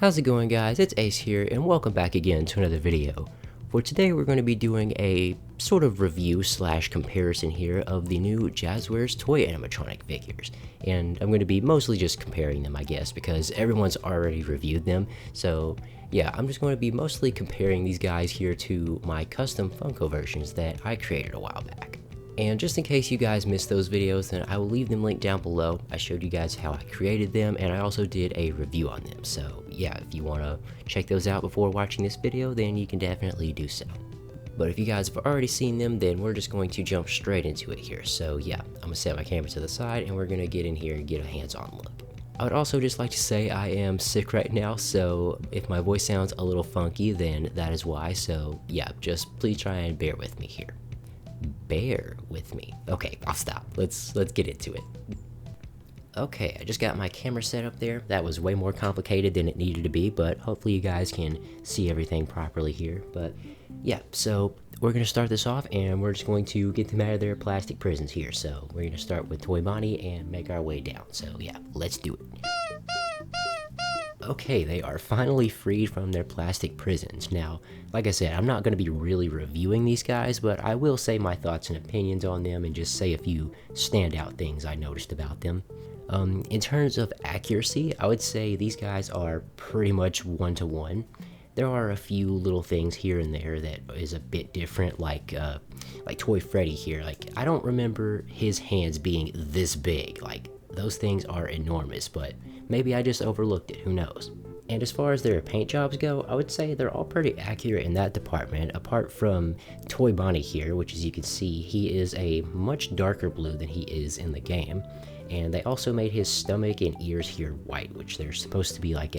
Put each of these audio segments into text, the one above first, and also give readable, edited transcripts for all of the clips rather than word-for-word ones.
How's it going, guys? It's Ace here and welcome back again to another video. For today we're going to be doing a sort of review slash comparison here of the new Jazwares toy animatronic figures. And I'm going to be mostly just comparing them, I guess, because everyone's already reviewed them. So yeah, I'm just going to be mostly comparing these guys here to my custom Funko versions that I created a while back. And just in case you guys missed those videos, then I will leave them linked down below. I showed you guys how I created them, and I also did a review on them. So yeah, if you want to check those out before watching this video, then you can definitely do so. But if you guys have already seen them, then we're just going to jump straight into it here. So yeah, I'm going to set my camera to the side, and we're going to get in here and get a hands-on look. I would also just like to say I am sick right now, so if my voice sounds a little funky, then that is why. So yeah, just please try and bear with me here. Bear with me. Okay, I'll stop. Let's get into it. Okay, I just got my camera set up there. That was way more complicated than it needed to be, but hopefully you guys can see everything properly here. But yeah, so we're gonna start this off and we're just going to get them out of their plastic prisons here. So we're gonna start with Toy Bonnie and make our way down. So yeah, let's do it. Okay, they are finally freed from their plastic prisons. Now, like I said, I'm not going to be really reviewing these guys, but I will say my thoughts and opinions on them and just say a few standout things I noticed about them. In terms of accuracy, I would say these guys are pretty much one-to-one. There are a few little things here and there that is a bit different, like Toy Freddy here. Like, I don't remember his hands being this big. Like, those things are enormous, but maybe I just overlooked it, who knows. And as far as their paint jobs go, I would say they're all pretty accurate in that department, apart from Toy Bonnie here, which as you can see, he is a much darker blue than he is in the game. And they also made his stomach and ears here white, which they're supposed to be like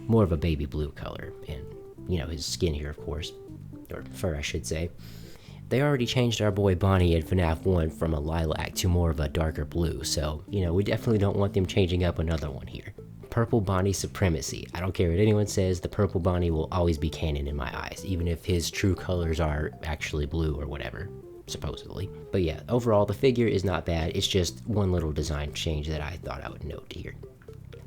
more of a baby blue color. And, you know, his skin here, of course, or fur I should say. They already changed our boy Bonnie in FNAF 1 from a lilac to more of a darker blue, so, you know, we definitely don't want them changing up another one here. Purple Bonnie supremacy. I don't care what anyone says, the purple Bonnie will always be canon in my eyes, even if his true colors are actually blue or whatever, supposedly. But yeah, overall the figure is not bad, it's just one little design change that I thought I would note here.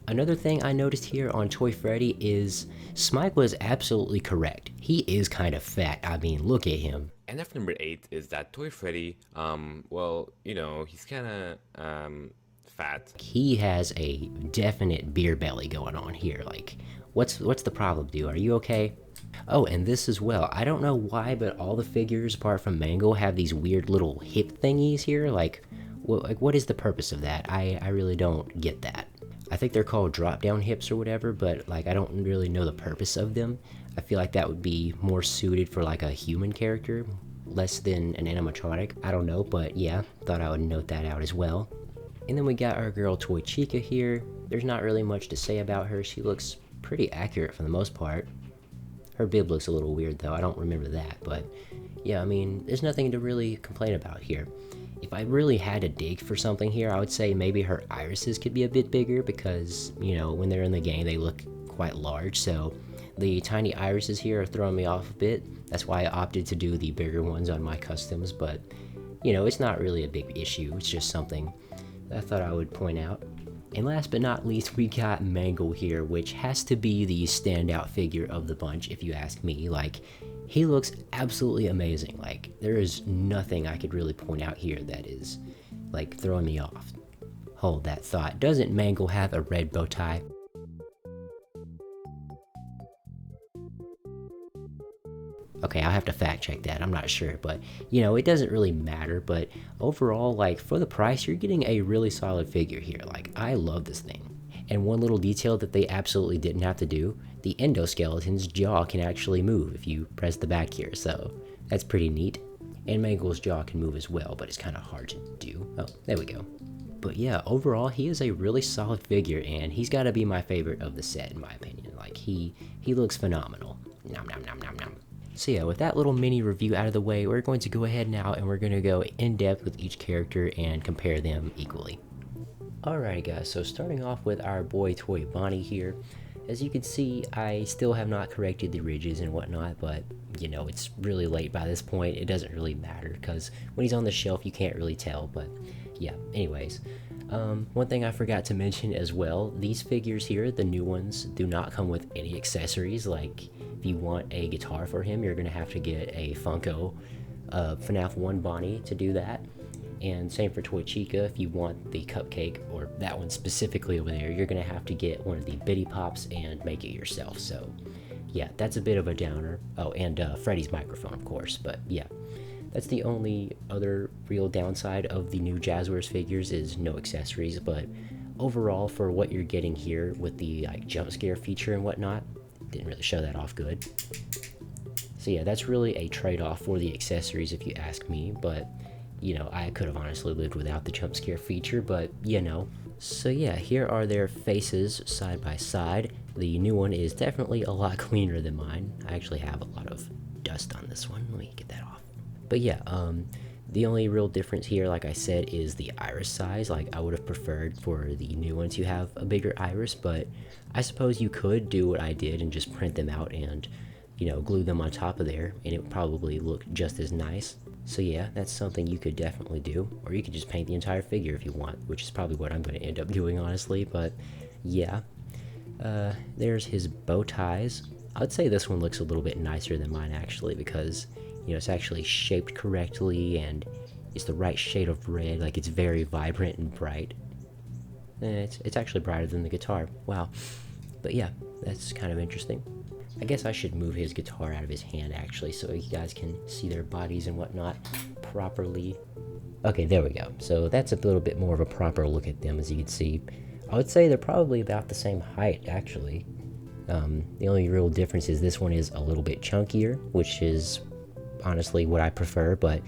Another thing I noticed here on Toy Freddy is Smike was absolutely correct. He is kind of fat. I mean, look at him. And F number 8 is that Toy Freddy, well, you know, he's kind of, fat. He has a definite beer belly going on here. Like, what's the problem, dude? Are you okay? Oh, and this as well. I don't know why, but all the figures, apart from Mangle, have these weird little hip thingies here. Like, what is the purpose of that? I really don't get that. I think they're called drop-down hips or whatever, but like I don't really know the purpose of them. I feel like that would be more suited for like a human character, less than an animatronic. I don't know, but yeah, thought I would note that out as well. And then we got our girl Toy Chica here. There's not really much to say about her. She looks pretty accurate for the most part. Her bib looks a little weird though, I don't remember that, but yeah, I mean, there's nothing to really complain about here. If I really had to dig for something here, I would say maybe her irises could be a bit bigger because, you know, when they're in the game, they look quite large. So the tiny irises here are throwing me off a bit. That's why I opted to do the bigger ones on my customs. But, you know, it's not really a big issue. It's just something that I thought I would point out. And last but not least, we got Mangle here, which has to be the standout figure of the bunch, if you ask me. Like, he looks absolutely amazing. Like, there is nothing I could really point out here that is, like, throwing me off. Hold that thought. Doesn't Mangle have a red bow tie? Okay, I'll have to fact check that, I'm not sure, but, you know, it doesn't really matter, but overall, like, for the price, you're getting a really solid figure here. Like, I love this thing. And one little detail that they absolutely didn't have to do, the endoskeleton's jaw can actually move if you press the back here, so that's pretty neat. And Mangle's jaw can move as well, but it's kind of hard to do. Oh, there we go. But yeah, overall, he is a really solid figure, and he's got to be my favorite of the set, in my opinion. Like, he looks phenomenal. Nom nom nom nom nom. So yeah, with that little mini review out of the way, we're going to go ahead now and we're going to go in depth with each character and compare them equally. Alright guys, so starting off with our boy Toy Bonnie here. As you can see, I still have not corrected the ridges and whatnot, but you know, it's really late by this point. It doesn't really matter because when he's on the shelf you can't really tell, but yeah, anyways. One thing I forgot to mention as well, these figures here, the new ones, do not come with any accessories. Like, if you want a guitar for him, you're going to have to get a Funko FNAF 1 Bonnie to do that. And same for Toy Chica, if you want the cupcake, or that one specifically over there, you're going to have to get one of the Bitty Pops and make it yourself. So, yeah, that's a bit of a downer. Oh, and Freddy's microphone, of course, but yeah. That's the only other real downside of the new Jazwares figures is no accessories, but overall for what you're getting here with the like jump scare feature and whatnot, didn't really show that off good. So yeah, that's really a trade-off for the accessories if you ask me, but you know, I could have honestly lived without the jump scare feature, but you know. So yeah, here are their faces side by side. The new one is definitely a lot cleaner than mine. I actually have a lot of dust on this one. Let me get that off. But yeah, the only real difference here, like I said, is the iris size. Like, I would have preferred for the new ones to have a bigger iris, but I suppose you could do what I did and just print them out and, you know, glue them on top of there, and it would probably look just as nice. So yeah, that's something you could definitely do, or you could just paint the entire figure if you want, which is probably what I'm going to end up doing, honestly, but yeah. There's his bow ties. I would say this one looks a little bit nicer than mine, actually, because you know, it's actually shaped correctly and it's the right shade of red. Like, it's very vibrant and bright. And it's actually brighter than the guitar. Wow. But yeah, that's kind of interesting. I guess I should move his guitar out of his hand, actually, so you guys can see their bodies and whatnot properly. Okay, there we go. So that's a little bit more of a proper look at them, as you can see. I would say they're probably about the same height, actually. The only real difference is this one is a little bit chunkier, which is honestly what I prefer, but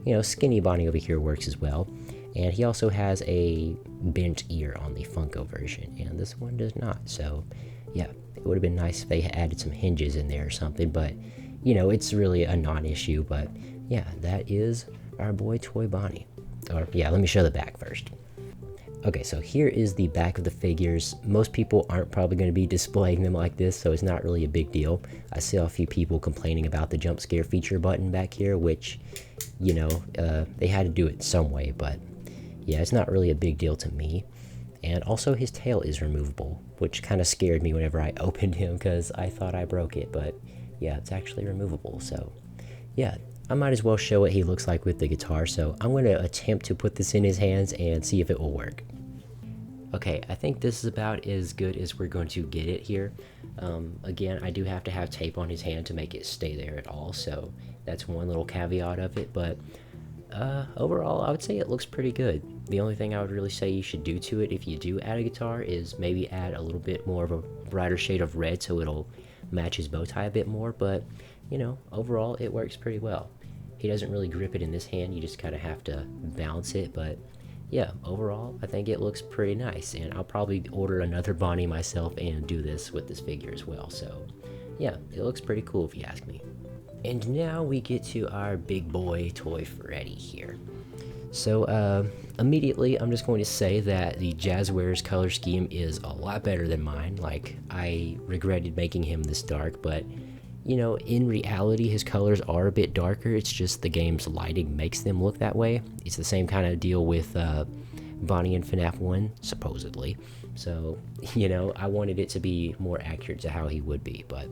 you know, skinny Bonnie over here works as well. And he also has a bent ear on the Funko version, and this one does not. So yeah, it would have been nice if they had added some hinges in there or something, but you know, it's really a non-issue. But yeah, that is our boy Toy Bonnie. Or yeah, let me show the back first. Okay, so here is the back of the figures. Most people aren't probably going to be displaying them like this, so it's not really a big deal. I saw a few people complaining about the jump scare feature button back here, which, you know, they had to do it some way, but yeah, it's not really a big deal to me. And also his tail is removable, which kind of scared me whenever I opened him because I thought I broke it, but yeah, it's actually removable. So yeah, I might as well show what he looks like with the guitar, so I'm going to attempt to put this in his hands and see if it will work. Okay, I think this is about as good as we're going to get it here. Again, I do have to have tape on his hand to make it stay there at all, so that's one little caveat of it, but overall, I would say it looks pretty good. The only thing I would really say you should do to it if you do add a guitar is maybe add a little bit more of a brighter shade of red so it'll match his bow tie a bit more, but, you know, overall, it works pretty well. He doesn't really grip it in this hand, you just kind of have to balance it, but yeah, overall, I think it looks pretty nice, and I'll probably order another Bonnie myself and do this with this figure as well, so yeah, it looks pretty cool if you ask me. And now we get to our big boy Toy Freddy here. So, immediately, I'm just going to say that the Jazwares color scheme is a lot better than mine. Like, I regretted making him this dark, but you know, in reality, his colors are a bit darker. It's just the game's lighting makes them look that way. It's the same kind of deal with Bonnie and FNAF 1, supposedly. So, you know, I wanted it to be more accurate to how he would be. But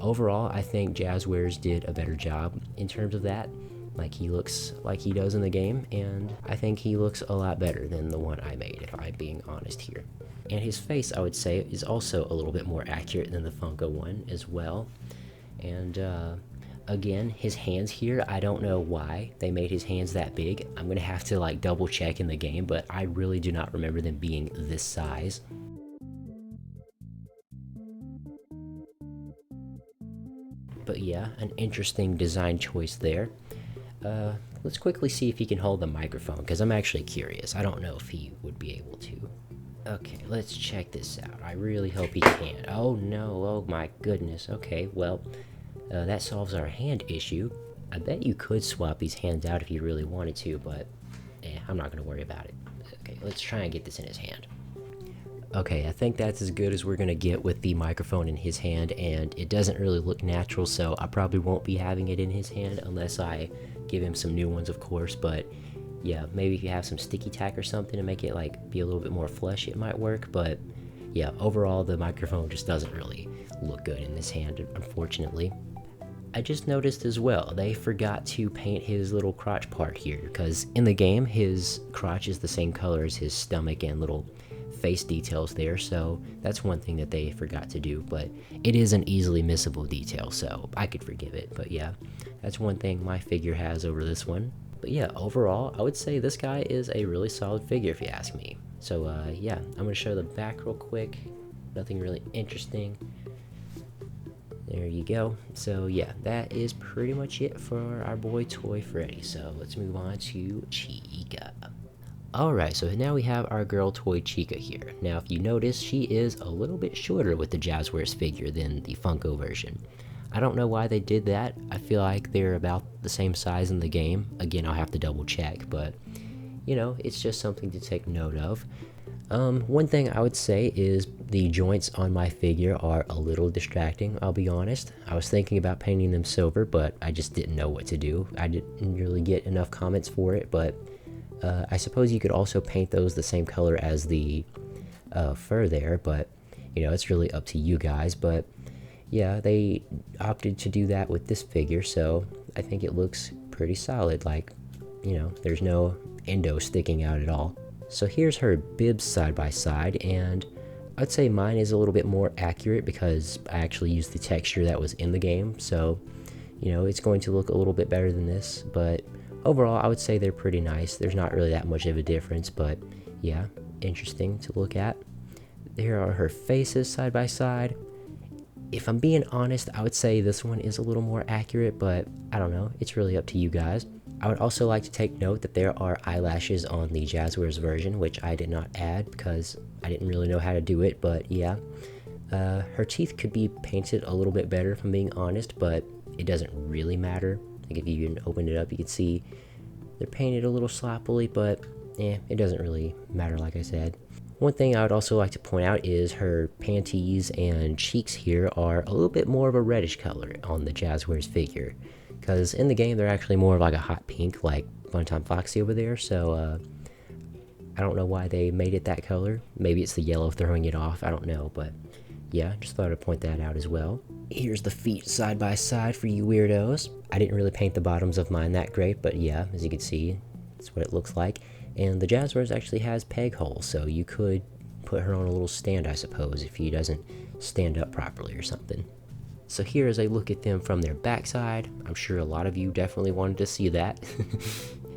overall, I think Jazwares did a better job in terms of that. Like, he looks like he does in the game, and I think he looks a lot better than the one I made, if I'm being honest here. And his face, I would say, is also a little bit more accurate than the Funko one as well. And again, his hands here, I don't know why they made his hands that big. I'm gonna have to like double check in the game, but I really do not remember them being this size. But yeah, an interesting design choice there. Let's quickly see if he can hold the microphone, because I'm actually curious. I don't know if he would be able to. Okay, let's check this out. I really hope he can. Oh no, oh my goodness. Okay, well, that solves our hand issue. I bet you could swap these hands out if you really wanted to, but I'm not going to worry about it. Okay, let's try and get this in his hand. Okay, I think that's as good as we're going to get with the microphone in his hand, and it doesn't really look natural, so I probably won't be having it in his hand unless I give him some new ones, of course, but yeah, maybe if you have some sticky tack or something to make it like be a little bit more flush, it might work. But yeah, overall the microphone just doesn't really look good in this hand, unfortunately. I just noticed as well, they forgot to paint his little crotch part here, because in the game, his crotch is the same color as his stomach and little face details there, so that's one thing that they forgot to do, but it is an easily missable detail, so I could forgive it. But yeah, that's one thing my figure has over this one. But yeah, overall, I would say this guy is a really solid figure if you ask me. So yeah, I'm going to show the back real quick. Nothing really interesting. There you go. So yeah, that is pretty much it for our boy Toy Freddy. So let's move on to Chica. Alright, so now we have our girl toy Chica here. Now if you notice, she is a little bit shorter with the Jazwares figure than the Funko version. I don't know why they did that. I feel like they're about the same size in the game. Again, I'll have to double check, but you know, it's just something to take note of. One thing I would say is the joints on my figure are a little distracting, I'll be honest. I was thinking about painting them silver, but I just didn't know what to do. I didn't really get enough comments for it, but I suppose you could also paint those the same color as the fur there, but you know, it's really up to you guys. But yeah, they opted to do that with this figure, so I think it looks pretty solid. Like, you know, there's no endo sticking out at all. So here's her bibs side by side, and I'd say mine is a little bit more accurate because I actually used the texture that was in the game, so you know, it's going to look a little bit better than this. But overall, I would say they're pretty nice. There's not really that much of a difference, but yeah, interesting to look at. Here are her faces side by side. If I'm being honest, I would say this one is a little more accurate, but I don't know, it's really up to you guys. I would also like to take note that there are eyelashes on the Jazwares version, which I did not add because I didn't really know how to do it, but yeah. Her teeth could be painted a little bit better if I'm being honest, but it doesn't really matter. Like if you can open it up, you can see they're painted a little sloppily, but it doesn't really matter like I said. One thing I would also like to point out is her panties and cheeks here are a little bit more of a reddish color on the Jazwares figure. Because in the game, they're actually more of like a hot pink, like Funtime Foxy over there, so I don't know why they made it that color. Maybe it's the yellow throwing it off, I don't know, but yeah, just thought I'd point that out as well. Here's the feet side by side for you weirdos. I didn't really paint the bottoms of mine that great, but yeah, as you can see, that's what it looks like. And the Jazwares actually has peg holes, so you could put her on a little stand, I suppose, if he doesn't stand up properly or something. So here is a look at them from their backside. I'm sure a lot of you definitely wanted to see that.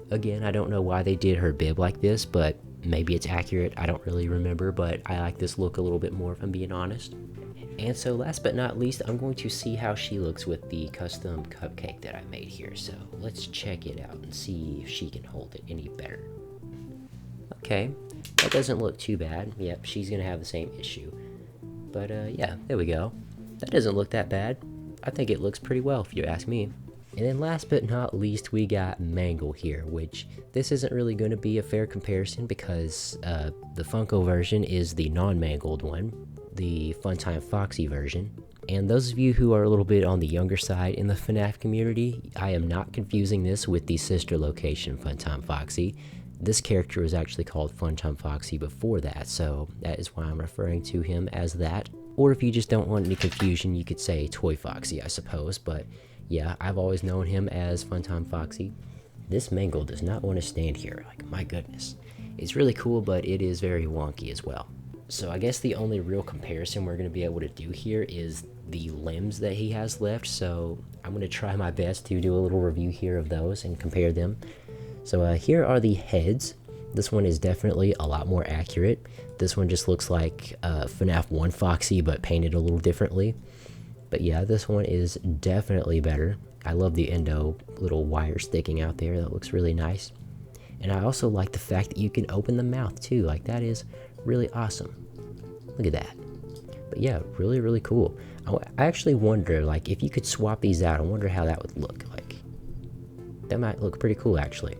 Again, I don't know why they did her bib like this, but maybe it's accurate. I don't really remember, but I like this look a little bit more if I'm being honest. And so last but not least, I'm going to see how she looks with the custom cupcake that I made here. So let's check it out and see if she can hold it any better. Okay, that doesn't look too bad. Yep, she's gonna have the same issue. But yeah, there we go. That doesn't look that bad. I think it looks pretty well if you ask me. And then last but not least, we got Mangle here, which this isn't really going to be a fair comparison because the Funko version is the non-mangled one, the Funtime Foxy version. And those of you who are a little bit on the younger side in the FNAF community, I am not confusing this with the sister location Funtime Foxy. This character was actually called Funtime Foxy before that, so that is why I'm referring to him as that. Or if you just don't want any confusion, you could say Toy Foxy, I suppose, but yeah, I've always known him as Funtime Foxy. This Mangle does not want to stand here, like, my goodness. It's really cool, but it is very wonky as well. So I guess the only real comparison we're going to be able to do here is the limbs that he has left, so I'm going to try my best to do a little review here of those and compare them. So here are the heads. This one is definitely a lot more accurate. This one just looks like FNAF 1 Foxy, but painted a little differently. But yeah, this one is definitely better. I love the endo little wire sticking out there. That looks really nice. And I also like the fact that you can open the mouth too. Like, that is really awesome. Look at that. But yeah, really, really cool. I actually wonder, like, if you could swap these out, I wonder how that would look. Like, that might look pretty cool, actually.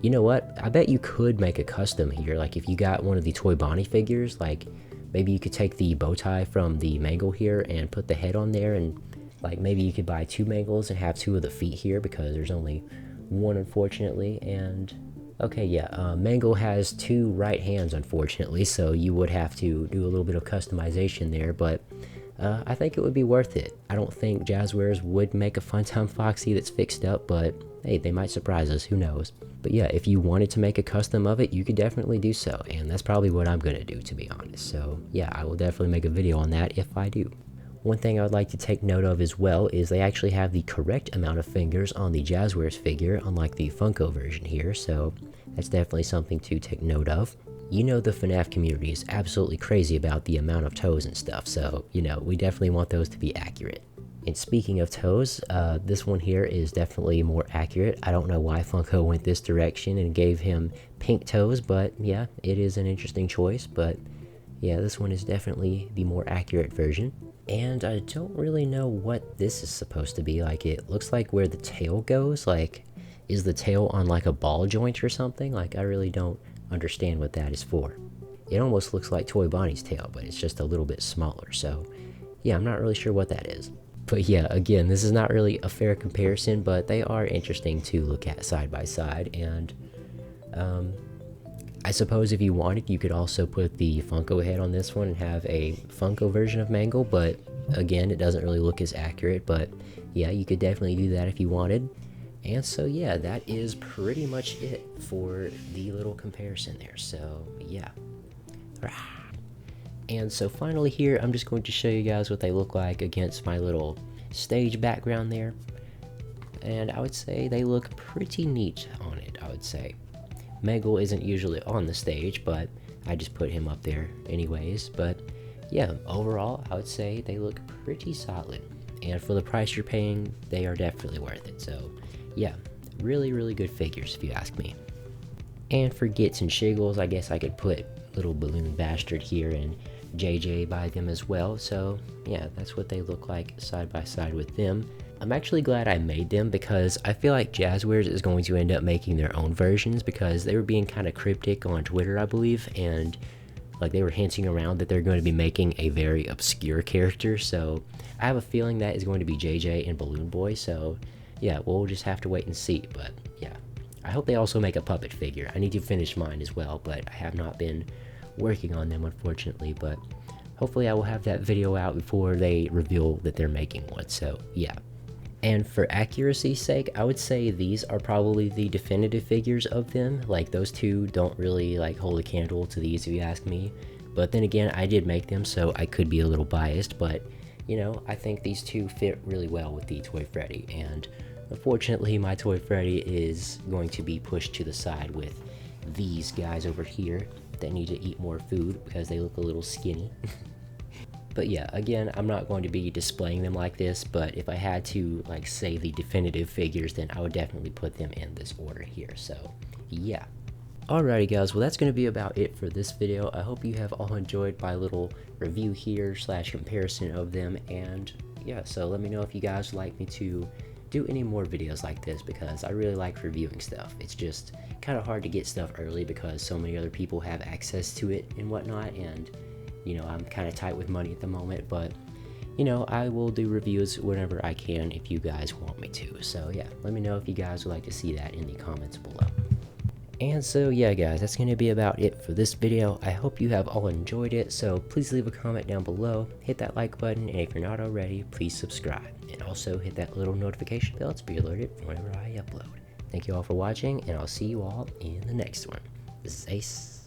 You know what? I bet you could make a custom here. Like, if you got one of the Toy Bonnie figures, like, maybe you could take the bow tie from the Mangle here and put the head on there, and like maybe you could buy 2 Mangles and have 2 of the feet here because there's only one, unfortunately. And Okay, yeah, Mangle has two right hands, unfortunately, so you would have to do a little bit of customization there, but I think it would be worth it. I don't think Jazwares would make a Funtime Foxy that's fixed up, but hey, they might surprise us, who knows. But yeah, if you wanted to make a custom of it, you could definitely do so, and that's probably what I'm going to do, to be honest. So yeah, I will definitely make a video on that if I do. One thing I would like to take note of as well is they actually have the correct amount of fingers on the Jazwares figure, unlike the Funko version here, so that's definitely something to take note of. You know, the FNAF community is absolutely crazy about the amount of toes and stuff, so, you know, we definitely want those to be accurate. And speaking of toes, this one here is definitely more accurate. I don't know why Funko went this direction and gave him pink toes, but yeah, it is an interesting choice, but yeah, this one is definitely the more accurate version. And I don't really know what this is supposed to be. Like, it looks like where the tail goes. Like, is the tail on like a ball joint or something? Like, I really don't understand what that is for. It almost looks like Toy Bonnie's tail, but it's just a little bit smaller. So, yeah, I'm not really sure what that is. But yeah, again, this is not really a fair comparison, but they are interesting to look at side by side. And I suppose if you wanted, you could also put the Funko head on this one and have a Funko version of Mangle, but again, it doesn't really look as accurate, but yeah, you could definitely do that if you wanted. And so yeah, that is pretty much it for the little comparison there, so yeah. And so finally here, I'm just going to show you guys what they look like against my little stage background there. And I would say they look pretty neat on it, I would say. Mangle isn't usually on the stage, but I just put him up there anyways. But yeah, overall, I would say they look pretty solid. And for the price you're paying, they are definitely worth it. So yeah, really, really good figures if you ask me. And for Gits and Shiggles, I guess I could put Little Balloon Bastard here and JJ by them as well. So yeah, that's what they look like side by side with them. I'm actually glad I made them because I feel like Jazwares is going to end up making their own versions because they were being kind of cryptic on Twitter, I believe, and like they were hinting around that they're going to be making a very obscure character. So I have a feeling that is going to be JJ and Balloon Boy. So yeah, we'll just have to wait and see. But yeah, I hope they also make a puppet figure. I need to finish mine as well, but I have not been working on them, unfortunately. But hopefully I will have that video out before they reveal that they're making one. So yeah. And for accuracy's sake, I would say these are probably the definitive figures of them. Like, those two don't really like hold a candle to these if you ask me. But then again, I did make them, so I could be a little biased. But, you know, I think these two fit really well with the Toy Freddy. And unfortunately, my Toy Freddy is going to be pushed to the side with these guys over here that need to eat more food because they look a little skinny. But yeah, again, I'm not going to be displaying them like this, but if I had to like say the definitive figures, then I would definitely put them in this order here. So yeah. Alrighty guys, well that's going to be about it for this video. I hope you have all enjoyed my little review here / comparison of them. And yeah, so let me know if you guys would like me to do any more videos like this because I really like reviewing stuff. It's just kind of hard to get stuff early because so many other people have access to it and whatnot, and you know, I'm kind of tight with money at the moment, but you know, I will do reviews whenever I can if you guys want me to. So yeah, let me know if you guys would like to see that in the comments below. And so yeah guys, that's going to be about it for this video. I hope you have all enjoyed it, so please leave a comment down below, hit that like button, and if you're not already, please subscribe. And also hit that little notification bell to be alerted whenever I upload. Thank you all for watching, and I'll see you all in the next one. This is Ace.